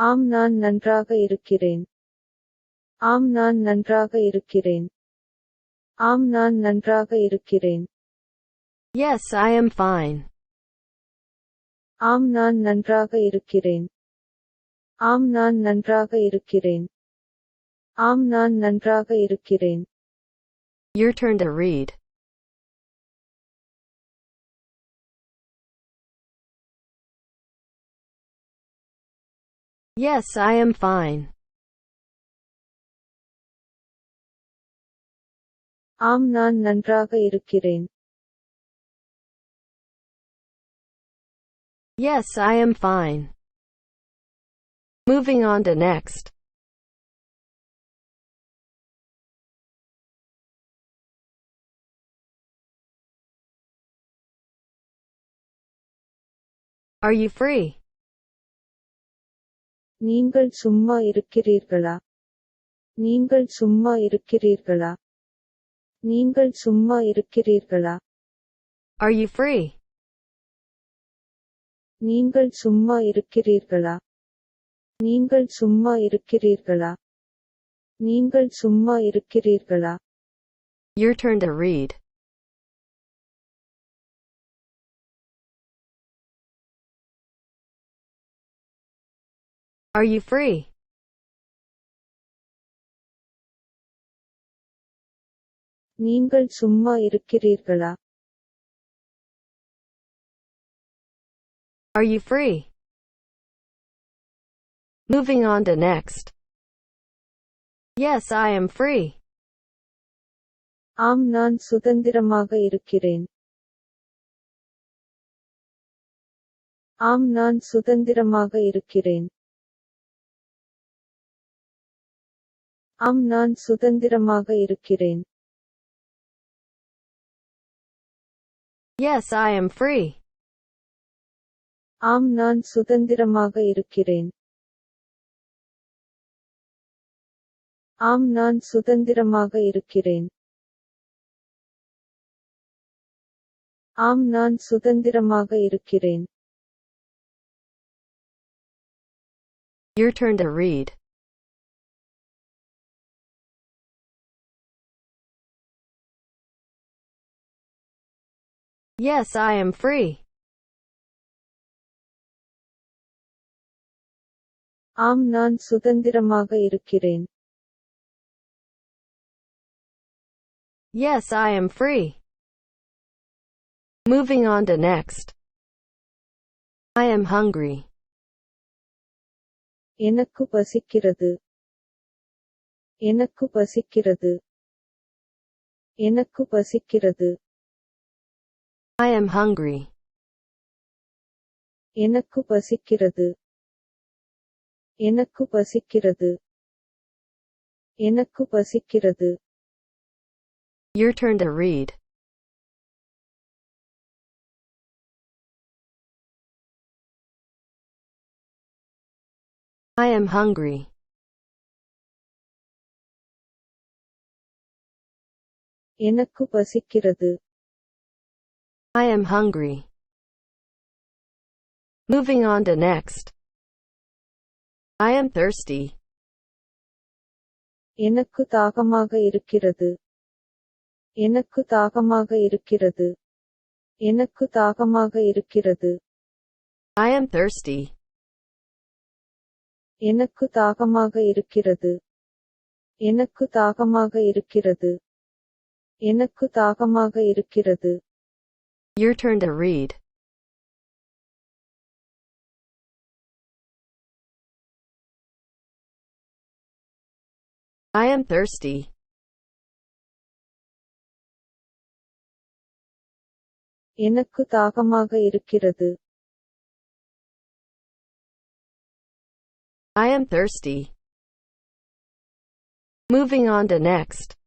ஆம் நான் நன்றாக இருக்கிறேன். ஆம் நான் நன்றாக இருக்கிறேன். ஆம் நான் நன்றாக இருக்கிறேன். Yes, I am fine. ஆம் நான் நன்றாக இருக்கிறேன். ஆம் நான் நன்றாக இருக்கிறேன். ஆம் நான் நன்றாக இருக்கிறேன். Your turn to read. Yes, I am fine. ஆம் நான் நன்றாக இருக்கிறேன். Yes, I am fine. Moving on to next. Are you free? நீங்கள் சும்மா இருக்கிறீர்களா? நீங்கள் சும்மா இருக்கிறீர்களா? நீங்கள் சும்மா இருக்கிறீர்களா? Are you free? நீங்கள் சும்மா இருக்கிறீர்களா? நீங்கள் சும்மா இருக்கிறீர்களா? நீங்கள் சும்மா இருக்கிறீர்களா? Your turn to read. Are you free? நீங்கள் சும்மா இருக்கிறீர்களா? Are you free? Moving on to next. Yes, I am free. ஆம் நான் சுதந்திரமாக இருக்கிறேன். ஆம் நான் சுதந்திரமாக இருக்கிறேன். ஆம் நான் சுதந்திரமாக இருக்கிறேன். Yes, I am free. ஆம் நான் சுதந்திரமாக இருக்கிறேன். ஆம் நான் சுதந்திரமாக இருக்கிறேன். ஆம் நான் சுதந்திரமாக இருக்கிறேன். Your turn to read. Yes, I am free. ஆம் நான் சுதந்திரமாக இருக்கிறேன். Yes, I am free. Moving on to next. I am hungry. எனக்கு பசிக்கிறது. எனக்கு பசிக்கிறது. எனக்கு பசிக்கிறது. I am hungry. எனக்கு பசிக்கிறது. எனக்கு பசிக்கிறது. எனக்கு பசிக்கிறது. Your turn to read. I am hungry. எனக்கு பசிக்கிறது. I am hungry. Moving on to next. I am thirsty. எனக்கு தாகமாக இருக்கிறது. எனக்கு தாகமாக இருக்கிறது. எனக்கு தாகமாக இருக்கிறது. I am thirsty. எனக்கு தாகமாக இருக்கிறது. எனக்கு தாகமாக இருக்கிறது. எனக்கு தாகமாக இருக்கிறது. Your turn to read. I am thirsty. எனக்கு தாகமாக இருக்கிறது. I am thirsty. Moving on to next.